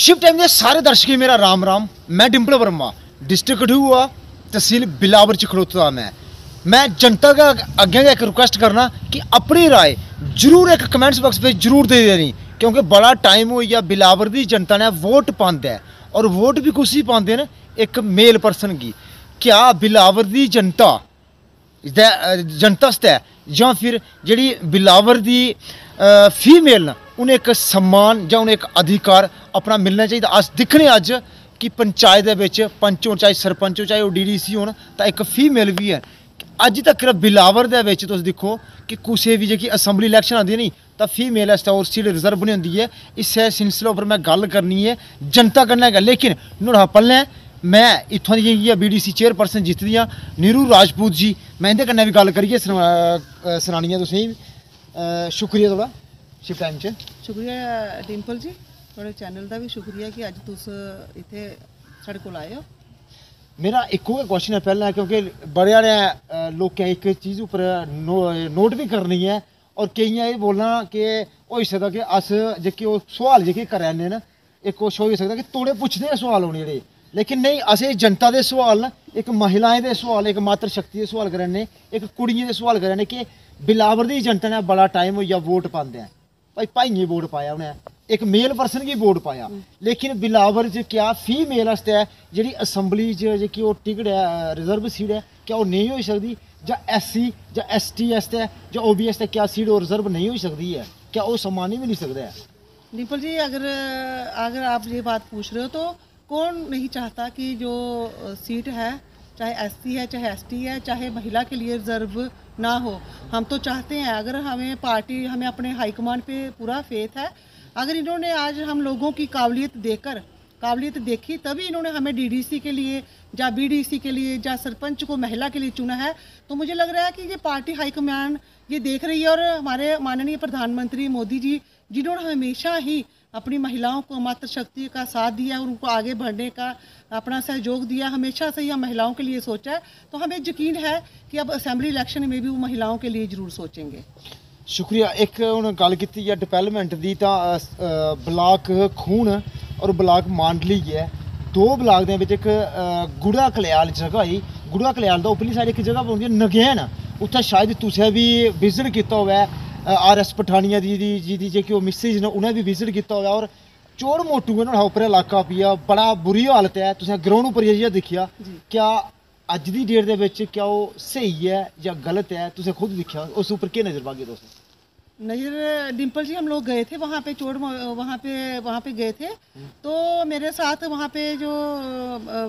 Shiv time के सारे दर्शकों मेरा राम राम। मैं डिंपल वर्मा, डिस्ट्रिक्ट कठुआ, तहसील बिलावर च खड़ोता। मैं जनता का अग्गे एक रिक्वेस्ट करना कि अपनी राय जरूर एक कमेंट्स बॉक्स पे जरूर दे देनी, क्योंकि बड़ा टाइम हो गया बिलावर की जनता ने वोट पांदे है और वोट भी कुछ पाते हैं एक मेल परसन की। क्या बिलावर की जनता आस्तै या फिर जी बिलावर की फीमेल न उन्हें एक सम्मान या उन्हें एक अधिकार अपना मिलना चाहिए। अस दिक्खने अज कि पंचायत दे पंच हो चाहे सरपंच हो चाहे DDC हो तो एक फीमेल भी है। अज तक बिलावर दे तुस दिक्खो कि कुछ भी जी असैंबली इलैक्शन आती नहीं तो फीमेल आस्तै और सीट रिजर्व नहीं होंगी है। इस सिलसिले पर मैं गल करनी है जनता कन्नै गै, लेकिन नुआढ़ा पल्ले मैं इत्थों दी BDC चेयरपर्सन जितदी हाँ नीरू राजपूत जी। मैं इंदे कन्नै भी गल करियै सनानी है तुसें। शुक्रिया थोड़ा शिव टाइम च। शुक्रिया डिंपल जी, थोड़े चैनल का भी शुक्रिया कि अज तुस इत्थे साढ़े कोल आए हो। मेरा एक क्वेश्चन है पहला, क्योंकि बड़े सारे लोकें एक चीज़ उपर नोट भी करनी है और कई ये बोलना कि होई सकदा कि अस जेह्के सवाल जेह्के करा ने ना, एक होई सकदा कि तोड़े पुछदे हैं सवाल होने जेह्ड़े, लेकिन नहीं असें जनता दे सवाल न, एक महिलाएं दे सवाल, एक मात्र शक्ति दे सवाल करा ने, एक कुड़ियें दे सवाल करा ने कि बिलावर दी जनता ने बड़ा टाइम होई गेआ वोट पांदे हैं। भाई भाइयें वोट पाया उन्हें, एक मेल पर्सन गी वोट पाया, लेकिन बिलावर च क्या फीमेल आस्तै जी असैंबली जी टिकट है रिजर्व सीट है क्या वो नहीं हो सकती, या SC या ST आस्तै या OB आस्तै क्या सीट और रिजर्व नहीं हो सकती है, क्या वो सम्मान नहीं मिल सकता है? डिंपल जी, अगर आप ये बात पूछ रहे हो तो कौन नहीं चाहता कि जो सीट है चाहे SC है चाहे ST है चाहे महिला के लिए रिजर्व ना हो। हम तो चाहते हैं, अगर हमें अपने हाईकमांड पे पूरा फेथ है। अगर इन्होंने आज हम लोगों की काबिलियत देखी तभी इन्होंने हमें DDC के लिए या BDC के लिए या सरपंच को महिला के लिए चुना है, तो मुझे लग रहा है कि ये पार्टी हाईकमान ये देख रही है। और हमारे माननीय प्रधानमंत्री मोदी जी, जिन्होंने हमेशा ही अपनी महिलाओं को मातृ शक्ति का साथ दिया और उनको आगे बढ़ने का अपना सहयोग दिया, हमेशा से ही हम महिलाओं के लिए सोचा है, तो हमें यकीन है कि अब असेंबली इलैक्शन में भी वो महिलाओं के लिए जरूर सोचेंगे। शुक्रिया। एक हुण गल कीती है डिवेलपमेंट की, तो ब्लाक खून और ब्लाक मांडली है, दो ब्लाक दे विच एक गुड़ा कलयाल जगह आई। गुड़ा कलयाल दा उपरली साइड एक जगह होंदी है नगैन, उत्थे शायद तुसें भी विजिट कीता होवे। RS पठानिया जी जेह्की मिसेज ने उन्हें भी विजिट किया हुआ, और चोड़ मोटू है नुआढ़ा उप्पर इलाका पिया, बड़ा बुरी हालत है। तुसें ग्राउंड उपर जाइयै दिक्खेआ, क्या अज दी डेट दे विच क्या वो सही है या गलत है? तुसें खुद दिक्खेआ, उस उपर केह् नज़र पागे तुस? नज़र डिंपल जी, हम लोग गए थे वहाँ पे वहाँ पे गए थे, तो मेरे साथ वहाँ पे जो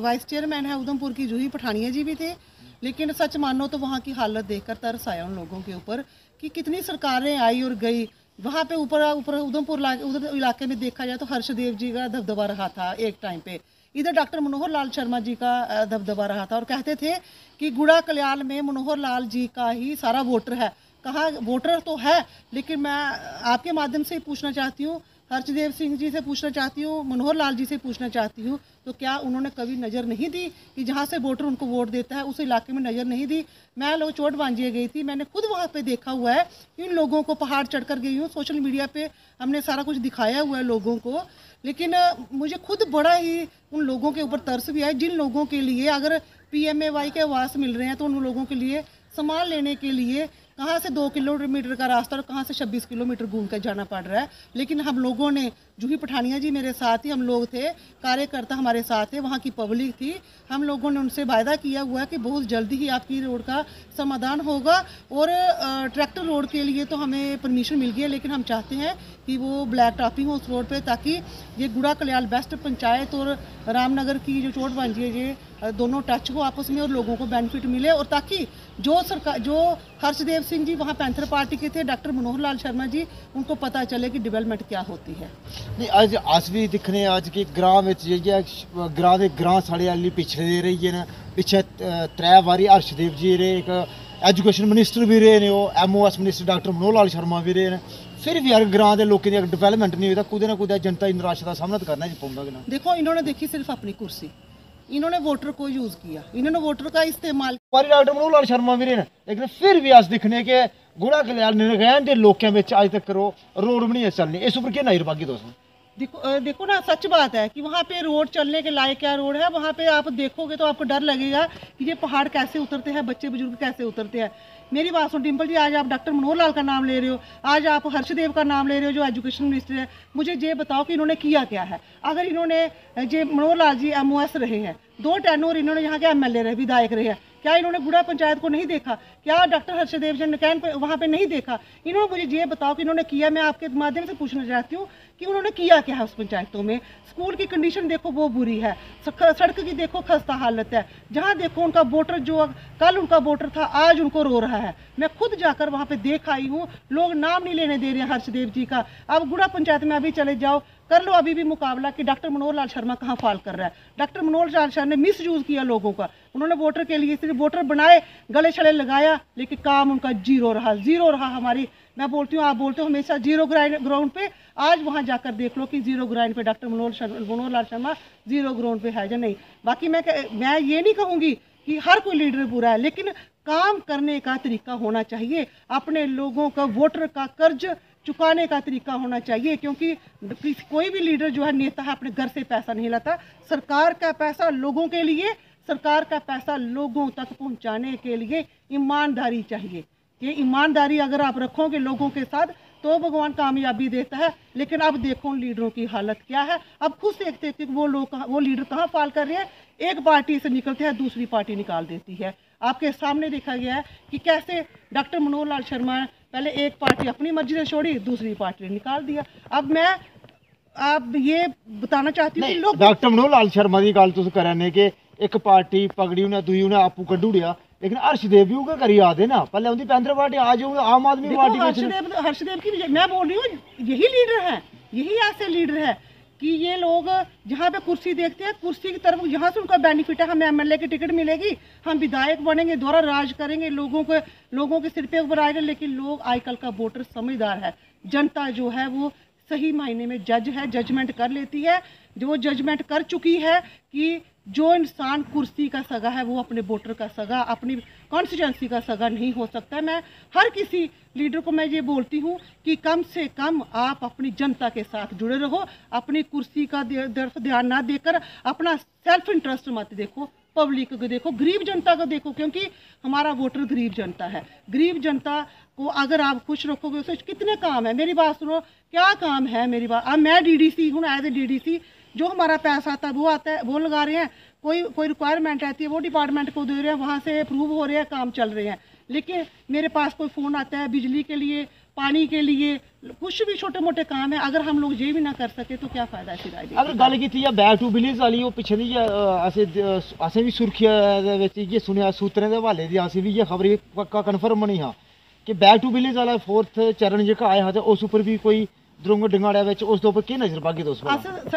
वाइस चेयरमैन है उधमपुर की जूही पठानिया जी भी थे। लेकिन सच मानो तो वहाँ की हालत देखकर तरस आया उन लोगों के ऊपर कि कितनी सरकारें आई और गई। वहाँ पे ऊपर उधमपुर उधर इलाके में देखा जाए तो हर्षदेव जी का दबदबा रहा था एक टाइम पे, इधर डॉक्टर मनोहर लाल शर्मा जी का दबदबा रहा था, और कहते थे कि गुड़ा कल्याल में मनोहर लाल जी का ही सारा वोटर है। कहाँ वोटर तो है, लेकिन मैं आपके माध्यम से पूछना चाहती हूँ, हर्षदेव सिंह जी से पूछना चाहती हूँ, मनोहर लाल जी से पूछना चाहती हूँ, तो क्या उन्होंने कभी नज़र नहीं दी कि जहाँ से वोटर उनको वोट देता है उस इलाके में नज़र नहीं दी? मैं लोग चोट बांझिए गई थी, मैंने खुद वहाँ पे देखा हुआ है। इन लोगों को पहाड़ चढ़कर गई हूँ, सोशल मीडिया पे हमने सारा कुछ दिखाया हुआ है लोगों को, लेकिन मुझे खुद बड़ा ही उन लोगों के ऊपर तरस भी आया, जिन लोगों के लिए अगर PMAY के आवास मिल रहे हैं तो उन लोगों के लिए सामान लेने के लिए कहाँ से 2 किलोमीटर का रास्ता और कहाँ से 26 किलोमीटर घूम कर जाना पड़ रहा है। लेकिन हम लोगों ने, जूही पठानिया जी मेरे साथ ही हम लोग थे, कार्यकर्ता हमारे साथ थे, वहाँ की पब्लिक थी, हम लोगों ने उनसे वायदा किया हुआ है कि बहुत जल्दी ही आपकी रोड का समाधान होगा। और ट्रैक्टर रोड के लिए तो हमें परमिशन मिल गई है, लेकिन हम चाहते हैं कि वो ब्लैक टॉपिंग हो उस रोड पर, ताकि ये गुड़ा कल्याल बेस्ट पंचायत और रामनगर की जो चोट बांझी है ये दोनों टच हो आपस में और लोगों को बेनिफिट मिले, और ताकि जो हर्षदेव सिंह जी वहाँ पैंथर पार्टी के थे, डॉक्टर मनोहर लाल शर्मा जी, उनको पता चले कि डेवलपमेंट क्या होती है। नहीं अज भी दिक्खने अज कि ग्रां बिच जाइयै ग्रां साढ़े हाली पिछड़े रेही न। पिछे 3 बारी हर्षदेव जी रेह्, एक एजुकेशन मिनिस्टर भी रेह् ने, MOS minister doctor Manohar Lal Sharma भी रेह् न, फिर भी यार ग्रां के लोगों की डेवलपमेंट नहीं होता, कुदै ना कुदै जनता दी निराशा का सामना करना पौंदा कि ना। देखो, इन्होंने देखी सिर्फ अपनी कुर्सी, इन्होंने वोटर को यूज किया, इन्होंने वोटर का इस्तेमाल। डॉक्टर मनोहर लाल शर्मा भी रहे, लेकिन फिर भी अस दिक्खने के गुड़ा कल्याल नगैन के लोगों में अज तक रोड भी नहीं चलनी, इस उपर केह् नज़र पागे तुस? देखो ना, सच बात है कि वहाँ पे रोड चलने के लायक क्या रोड है। वहाँ पे आप देखोगे तो आपको डर लगेगा कि ये पहाड़ कैसे उतरते हैं, बच्चे बुजुर्ग कैसे उतरते हैं। मेरी बात सुन डिम्पल जी, आज आप डॉक्टर मनोहर लाल का नाम ले रहे हो, आज आप हर्षदेव का नाम ले रहे हो जो एजुकेशन मिनिस्टर है। मुझे ये बताओ कि इन्होंने किया क्या है। अगर इन्होंने जे मनोहर लाल जी MOS रहे हैं, 2 टर्नओवर इन्होंने यहाँ के MLA रहे, विधायक रहे हैं, क्या इन्होंने गुड़ा पंचायत को नहीं देखा? क्या डॉक्टर हर्षदेव जी ने पे वहाँ पे नहीं देखा? इन्होंने मुझे ये बताओ कि इन्होंने किया। मैं आपके माध्यम से पूछना चाहती हूँ कि उन्होंने किया क्या है उस पंचायतों में। स्कूल की कंडीशन देखो वो बुरी है, सड़क की देखो खस्ता हालत है। जहाँ देखो उनका वोटर जो कल उनका वोटर था आज उनको रो रहा है। मैं खुद जाकर वहाँ पे देख आई हूँ, लोग नाम नहीं लेने दे रहे हैं हर्षदेव जी का। अब गुड़ा पंचायत में अभी चले जाओ, कर लो अभी भी मुकाबला कि डॉक्टर मनोहर लाल शर्मा कहाँ फाल कर रहा है। डॉक्टर मनोहर लाल शर्मा ने मिस यूज किया लोगों का। उन्होंने वोटर के लिए सिर्फ वोटर बनाए, गले छले लगाया, लेकिन काम उनका जीरो रहा हमारी। मैं बोलती हूँ, आप बोलते हो हमेशा जीरो ग्राउंड पे, आज वहाँ जाकर देख लो कि जीरो ग्राउंड पे doctor Manohar Lal Sharma zero ground पे है या नहीं। बाकी मैं ये नहीं कहूँगी कि हर कोई लीडर बुरा है, लेकिन काम करने का तरीका होना चाहिए। अपने लोगों का वोटर का कर्ज चुकाने का तरीका होना चाहिए, क्योंकि कोई भी लीडर जो है, नेता है, अपने घर से पैसा नहीं लाता। सरकार का पैसा लोगों के लिए, सरकार का पैसा लोगों तक पहुंचाने के लिए ईमानदारी चाहिए। ये ईमानदारी अगर आप रखोगे लोगों के साथ तो भगवान कामयाबी देता है। लेकिन अब देखो उन लीडरों की हालत क्या है। अब खुद देखते थे कि वो लीडर कहाँ फाल कर रहे हैं। एक पार्टी से निकलते हैं, दूसरी पार्टी निकाल देती है। आपके सामने देखा गया है कि कैसे डॉक्टर मनोहर लाल शर्मा पहले एक पार्टी अपनी मर्जी से छोड़ी, दूसरी पार्टी ने निकाल दिया। अब मैं आप ये बताना चाहती हूँ कि लोग डॉक्टर मनोहर लाल शर्मा की गल तुम करने के एक पार्टी पकड़ी उन्हें दुई उन्हें आपू कड्ढू दिया, लेकिन हर्षदेव भी उनका करी आते ना, पहले उनकी पैंथर पार्टी आज आम आदमी पार्टी। हर्षदेव की मैं बोल रही हूँ, यही लीडर है, यही ऐसे लीडर है कि ये लोग जहाँ पे कुर्सी देखते हैं, कुर्सी की तरफ यहाँ से उनका बेनिफिट है, हमें MLA की टिकट मिलेगी, हम विधायक बनेंगे, दोबारा राज करेंगे, लोगों के सिर पे ऊपर आएगा। लेकिन लोग आजकल का वोटर समझदार है, जनता जो है वो सही मायने में जज है, जजमेंट कर लेती है। जो वो जजमेंट कर चुकी है कि जो इंसान कुर्सी का सगा है वो अपने वोटर का सगा, अपनी कॉन्स्टिट्यूंसी का सगा नहीं हो सकता। मैं हर किसी लीडर को मैं ये बोलती हूँ कि कम से कम आप अपनी जनता के साथ जुड़े रहो, अपनी कुर्सी का तरफ ध्यान ना देकर अपना सेल्फ इंटरेस्ट मत देखो, पब्लिक को देखो, गरीब जनता को देखो, क्योंकि हमारा वोटर गरीब जनता है। गरीब जनता को अगर आप खुश रखोगे, उससे कितने काम है। मेरी बात सुनो, क्या काम है मेरी बात। अब मैं DDC हूँ, एज ए DDC जो हमारा पैसा आता है वो लगा रहे हैं। कोई रिक्वायरमेंट रहती है वो डिपार्टमेंट को दे रहे हैं, वहाँ से अप्रूव हो रहे हैं, काम चल रहे हैं। लेकिन मेरे पास कोई फ़ोन आता है बिजली के लिए, पानी के लिए, कुछ भी छोटे मोटे काम है, अगर हम लोग ये भी ना कर सके तो क्या फायदा है। अगर गल की बैक टू विलेज वाली पिछले दी असें भी सुर्खिया ये सुनिया सूत्रें के हवाले दी असें भी ये खबर पक्का कन्फर्म नहीं हाँ कि बैक टू विलेज वाला 4th चरण जो आया था उस उपर भी कोई द्रुंग डंगाड़ा उस दो पर क्या नजर बाकी दोस्तों।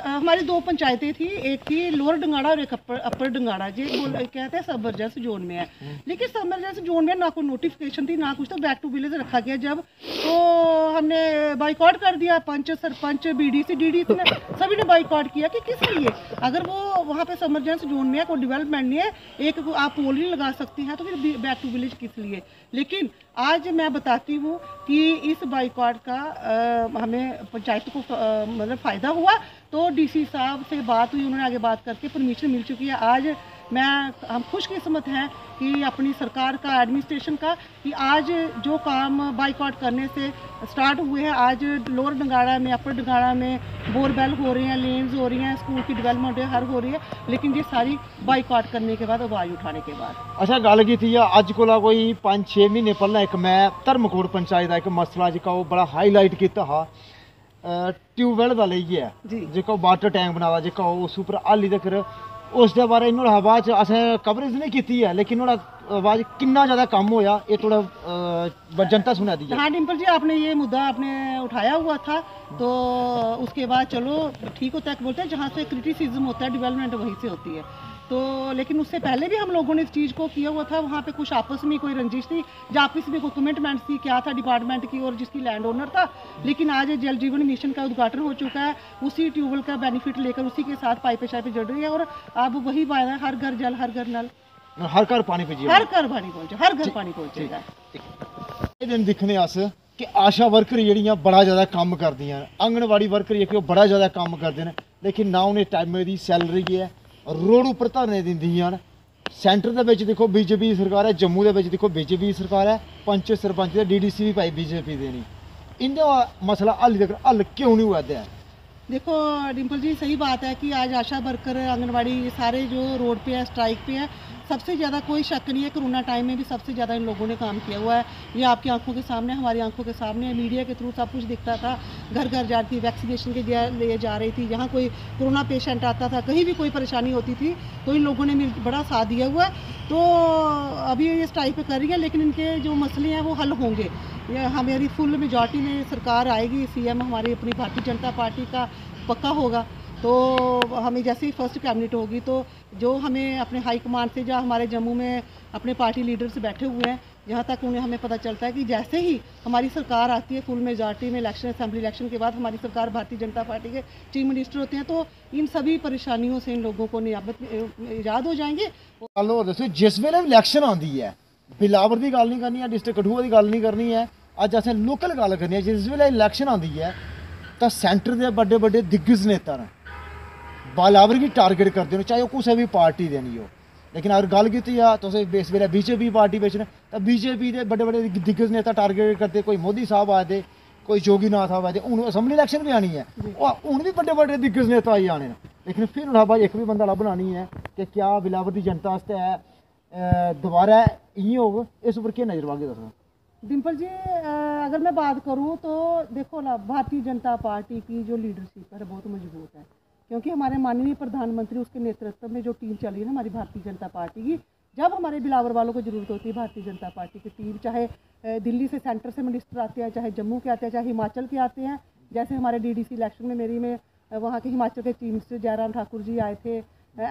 हमारी 2 पंचायतें थी, एक थी लोअर डंगाड़ा और एक अपर डंगाड़ा। जी कहते हैं सब इमरजेंसी जोन में है, लेकिन सब इमरजेंसी जोन में ना कोई नोटिफिकेशन थी ना कुछ, तो बैक टू विलेज रखा गया। जब तो हमने बाइकआउट कर दिया, पंच सरपंच BDC DDC ने सभी ने बाइकआउट किया कि किस लिए। अगर वो वहाँ पे सब इमरजेंसी जोन में है, कोई डेवलपमेंट नहीं है, एक आप पोल नहीं लगा सकती हैं, तो फिर बैक टू विलेज किस लिए। लेकिन आज मैं बताती हूँ कि इस बाइकआउट का हमें पंचायत को मतलब फ़ायदा हुआ। तो DC साहब से बात हुई, उन्होंने आगे बात करके परमिशन मिल चुकी है। आज हम खुशकिस्मत हैं कि अपनी सरकार का, एडमिनिस्ट्रेशन का, कि आज जो काम बाइकआउट करने से स्टार्ट हुए हैं, आज लोअर डंगाड़ा में, अपर डंगाड़ा में बोरवेल हो रहे हैं, लेन्स हो रही हैं, स्कूल की डेवलपमेंट हर हो रही है, लेकिन ये सारी बाइकआउट करने के बाद, आवाज़ उठाने के बाद। अच्छा गल की थी अज को कोई 5-6 महीने पहले एक मैं धर्मकोट पंचायत का एक मसला जो बड़ा हाईलाइट किया हा ट्यूबवेल का लेइयै जो वाटर टैंक बना जो उस उपर हाली तक उसके बारे नुआढ़े बाद असें कवरेज नहीं की है, लेकिन नुआढ़ा बाद कितना ज़्यादा कम होया ये थोड़ा जनता सुना दी है। हाँ डिम्पल जी, आपने ये मुद्दा आपने उठाया हुआ था, तो उसके बाद चलो ठीक होता है, बोलते हैं जहाँ से क्रिटिसिज्म होता है डेवलपमेंट वहीं से होती है। तो लेकिन उससे पहले भी हम लोगों ने इस चीज़ को किया हुआ था। वहाँ पे कुछ आपस में कोई रंजिश थी, या आपस में कोई कमिटमेंट थी, क्या था डिपार्टमेंट की और जिसकी लैंड ओनर था। लेकिन आज जल जीवन मिशन का उद्घाटन हो चुका है, उसी ट्यूबवेल का बेनिफिट लेकर उसी के साथ पाइपें शाइपें जुड़ रही है, और अब वही बात है, हर घर जल, हर घर नल, हर घर पानी पहुंचे, हर घर पानी पहुंचे, हर घर पानी पहुंचेगा। दिन दिखने अस कि आशा वर्कर जेह्ड़ियां बड़ा ज़्यादा कम्म करदियां न, आंगनवाड़ी वर्कर जेह्के ओह् बड़ा ज़्यादा कम्म करदे न, लेकिन ना उ'नें टाइमे दी सैलरी है, रोड उप्पर धरने दिंदियां न। सेंटर दे बिच देखो बीजेपी दी सरकार है, जम्मू दे बिच देखो बीजेपी दी सरकार है, पंच सरपंच ते डीडीसी भी भाई बीजेपी दे नहीं। इंदा मसला हाली तक हल क्यों नहीं हुआ है? देखो डिम्पल जी, सही बात है कि आज आशा वर्कर आंगनवाड़ी सारे जो रोड पे है, स्ट्राइक पे है। सबसे ज़्यादा कोई शक नहीं है, कोरोना टाइम में भी सबसे ज़्यादा इन लोगों ने काम किया हुआ है। ये आपकी आंखों के सामने, हमारी आंखों के सामने, मीडिया के थ्रू सब कुछ दिखता था। घर घर जाती, वैक्सीनेशन के लिए जा रही थी, जहाँ कोई कोरोना पेशेंट आता था, कहीं भी कोई परेशानी होती थी तो इन लोगों ने बड़ा साथ दिया हुआ है। तो अभी ये स्ट्राइक पे कर रही है, लेकिन इनके जो मसले हैं वो हल होंगे। ये हमारी फुल मेजॉरिटी में सरकार आएगी, सीएम हमारी अपनी भारतीय जनता पार्टी का पक्का होगा। तो हमें जैसे ही फर्स्ट कैबिनेट होगी तो जो हमें अपने हाई कमांड से, जो हमारे जम्मू में अपने पार्टी लीडर्स बैठे हुए हैं, जहाँ तक उन्हें हमें पता चलता है कि जैसे ही हमारी सरकार आती है फुल मेजॉरिटी में, इलेक्शन असेंबली इलेक्शन के बाद हमारी सरकार भारतीय जनता पार्टी के चीफ मिनिस्टर होते हैं, तो इन सभी परेशानियों से इन लोगों को निजात हो जाएंगे। गल दसो, जिस वेले इलैक्शन आती है, बिलावर की गल नहीं करनी है, डिस्ट्रिक्ट कठुआ की गल नहीं करनी है, अज असें लोकल गल करनी है। जिस वेले इलैक्शन आती है तो सेंटर के बड़े बड़े दिग्गज नेता न बिलावर की टारगेट करते हैं, चाहे वो किसी भी पार्टी दे नहीं हो। लेकिन अगर गल की तो इस वेले बीजेपी पार्टी बिच न, तो बीजेपी के बड़े बड़े दिग्गज नेता टारगेट करते, कोई मोदी साहब आए थे, कोई योगी नाथ साहब आए थे, हूँ असैम्बली इलैक्शन भी आनी है, हूँ भी बड़े बड़े दिग्गज नेता आई आने। लेकिन फिर उन्हें भाई एक भी बंदा लभना नहीं है कि क्या बिलावर की जनता आस्ते दोबारा इं होग, इस उपर क्या नज़र पागे दसो? डिम्पल जी, अगर मैं बात करूं तो देखो ना, भारतीय जनता पार्टी की जो लीडरशिप है बहुत मजबूत है, क्योंकि हमारे माननीय प्रधानमंत्री, उसके नेतृत्व में जो टीम चली है ना हमारी भारतीय जनता पार्टी की, जब हमारे बिलावर वालों को ज़रूरत होती है भारतीय जनता पार्टी की टीम, चाहे दिल्ली से सेंटर से मिनिस्टर आते हैं, चाहे जम्मू के आते हैं, चाहे हिमाचल के आते हैं। जैसे हमारे डीडीसी इलेक्शन में मेरी में वहाँ के हिमाचल के चीफ मिनिस्टर जयराम ठाकुर जी आए थे,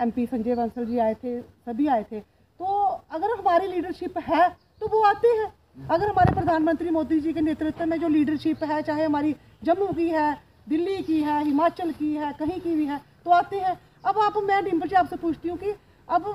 MP संजय बंसल जी आए थे, सभी आए थे। तो अगर हमारी लीडरशिप है तो वो आते हैं। अगर हमारे प्रधानमंत्री मोदी जी के नेतृत्व में जो लीडरशिप है, चाहे हमारी जम्मू की है, दिल्ली की है, हिमाचल की है, कहीं की भी है, तो आते हैं। अब मैं डिम्पल जी आपसे पूछती हूँ कि अब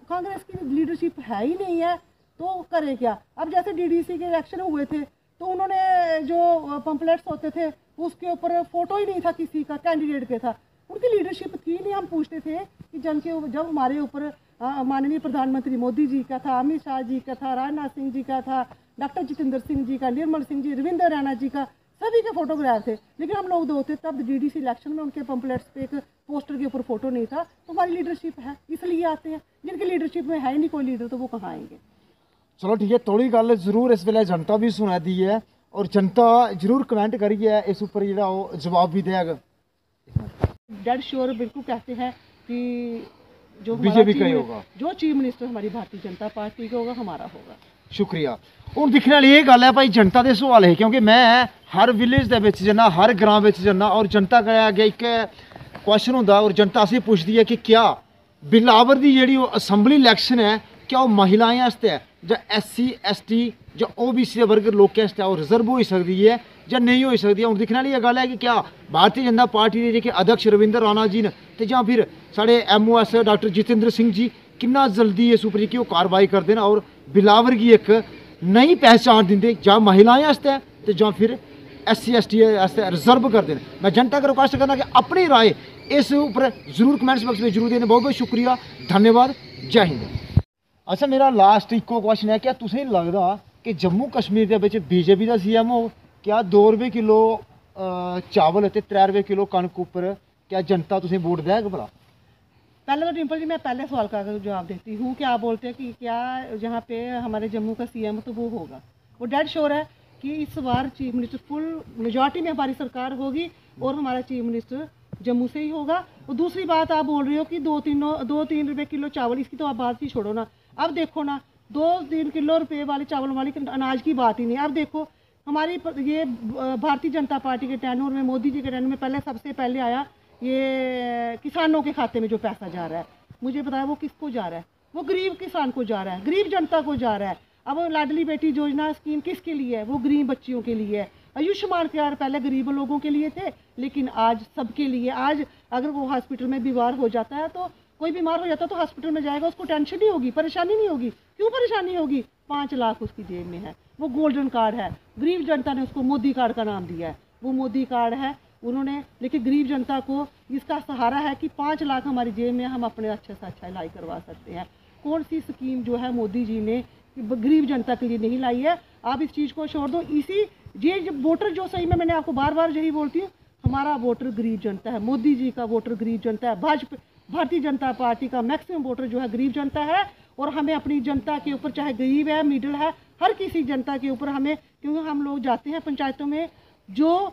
कांग्रेस की लीडरशिप है ही नहीं है तो करे क्या? अब जैसे डीडीसी के इलेक्शन हुए थे तो उन्होंने जो पंपलेट्स होते थे उसके ऊपर फोटो ही नहीं था किसी का कैंडिडेट के था, उनकी लीडरशिप थी नहीं। हम पूछते थे कि जब हमारे ऊपर माननीय प्रधानमंत्री मोदी जी का था, अमित शाह जी का था, राजनाथ सिंह जी का था, डॉक्टर जितेंद्र सिंह जी का, निर्मल सिंह जी, रविंद्र रैना जी का, सभी के फोटोग्राफ थे। लेकिन हम लोग दो थे तब डीडीसी इलेक्शन में उनके पंपलेट्स पे एक पोस्टर के ऊपर फोटो नहीं था। तो हमारी लीडरशिप है इसलिए आते हैं, जिनकी लीडरशिप में है ही नहीं कोई लीडर तो वो कहाँ आएंगे? चलो ठीक है, थोड़ी गल जरूर इस वेले जनता भी सुना दी है और जनता जरूर कमेंट करिए इस उपर जो जवाब भी देगा। डेड श्योर बिल्कुल कहते हैं कि जो बीजेपी का ही होगा, जो चीफ मिनिस्टर हमारी भारतीय जनता पार्टी का होगा, हमारा होगा। शुक्रिया। हूँ दिखने वाली ये गल है भाई, जनता के सवाल है, क्योंकि मैं हर विलेज के जन्ना, हर ग्रां जन्ना और जनता के अगे एक क्वेश्चन होंदा और जनता असें पुछदी है कि क्या बिलावर की जी असैम्बली इलैक्शन है, क्या वो महिलाएं आस्ते है, या SC ST या OBC वर्ग लोगों आस्ते वो रिजर्व हो सकती है या नहीं हो सकती है? हूँ दिखने वाली ये गल है कि क्या भारतीय जनता पार्टी के जो अध्यक्ष रविंद्र राणा जी ने, तो या फिर साढ़े MOS डॉक्टर जितेंद्र सिंह जी कितना जल्दी इस उपर की कार्रवाई करते हैं और बिलावर की एक नई पहचान देंगे, या महिलाएं आस्ते तो या फिर SC ST आस्ते रिजर्व करते हैं? मैं जनता को रिक्वेस्ट करना कि अपनी राय इस उपर जरूर कमेंट्स बॉक्स में जरूर देने। बहुत बहुत शुक्रिया, धन्यवाद, जय हिंद। अच्छा, मेरा लास्ट इको क्वेश्चन है, क्या तुसें लगता कि जम्मू कश्मीर के विच बीजेपी का CM हो, क्या 2 रुपये किलो चावल ते 3 रुपये किलो कनक उपर क्या जनता तुसें वोट देग भला? पहले तो डिम्पल जी मैं पहले सवाल का जवाब देती हूँ कि आप बोलते हैं कि क्या जहाँ पे हमारे जम्मू का CM तो वो होगा, वो डेड श्योर है कि इस बार चीफ मिनिस्टर फुल मेजॉरिटी में हमारी सरकार होगी और हमारा चीफ मिनिस्टर जम्मू से ही होगा। और दूसरी बात आप बोल रहे हो कि 2-3 रुपये किलो चावल, इसकी तो आप बात ही छोड़ो ना। अब देखो ना, 2-3 किलो रुपये वाले चावल वाली अनाज की बात ही नहीं। अब देखो हमारी ये भारतीय जनता पार्टी के टेन्योर में, मोदी जी के टेन्योर में पहले सबसे पहले आया ये किसानों के खाते में जो पैसा जा रहा है, मुझे पता है वो किसको जा रहा है, वो गरीब किसान को जा रहा है, गरीब जनता को जा रहा है। अब लाडली बेटी योजना स्कीम किसके लिए है? वो गरीब बच्चियों के लिए है। आयुष्मान कार्ड पहले गरीब लोगों के लिए थे, लेकिन आज सबके लिए। आज अगर वो हॉस्पिटल में बीमार हो जाता है तो कोई बीमार हो जाता तो हॉस्पिटल में जाएगा, उसको टेंशन नहीं होगी, परेशानी नहीं होगी। क्यों परेशानी होगी? 5 लाख उसकी जेब में है, वो गोल्डन कार्ड है। गरीब जनता ने उसको मोदी कार्ड का नाम दिया है, वो मोदी कार्ड है उन्होंने। लेकिन गरीब जनता को इसका सहारा है कि 5 लाख हमारी जेब में, हम अपने अच्छे से अच्छा इलाज करवा सकते हैं। कौन सी स्कीम जो है मोदी जी ने गरीब जनता के लिए नहीं लाई है? आप इस चीज़ को छोड़ दो। इसी ये जो वोटर जो सही में, मैंने आपको बार बार यही बोलती हूँ, हमारा वोटर गरीब जनता है, मोदी जी का वोटर गरीब जनता है, भाजपा भारतीय जनता पार्टी का मैक्सिमम वोटर जो है गरीब जनता है। और हमें अपनी जनता के ऊपर, चाहे गरीब है, मिडिल है, हर किसी जनता के ऊपर हमें, क्योंकि हम लोग जाते हैं पंचायतों में, जो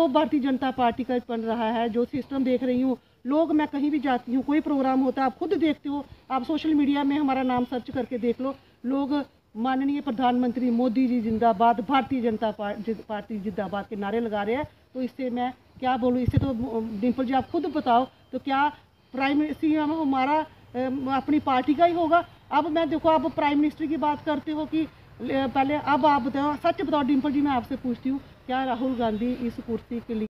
भारतीय जनता पार्टी का बन रहा है, जो सिस्टम देख रही हूँ, लोग, मैं कहीं भी जाती हूँ, कोई प्रोग्राम होता है, आप खुद देखते हो, आप सोशल मीडिया में हमारा नाम सर्च करके देख लो, लोग माननीय प्रधानमंत्री मोदी जी जिंदाबाद, भारतीय जनता पार्टी जिंदाबाद के नारे लगा रहे हैं। तो इससे मैं क्या बोलूँ? इससे तो डिम्पल जी आप खुद बताओ, तो क्या प्राइम मिनिस्टर हमारा अपनी पार्टी का ही होगा? अब मैं देखो, आप प्राइम मिनिस्टर की बात करते हो कि पहले, अब आप बताओ, सच बताओ डिम्पल जी, मैं आपसे पूछती हूँ, क्या राहुल गांधी इस कुर्सी के लिए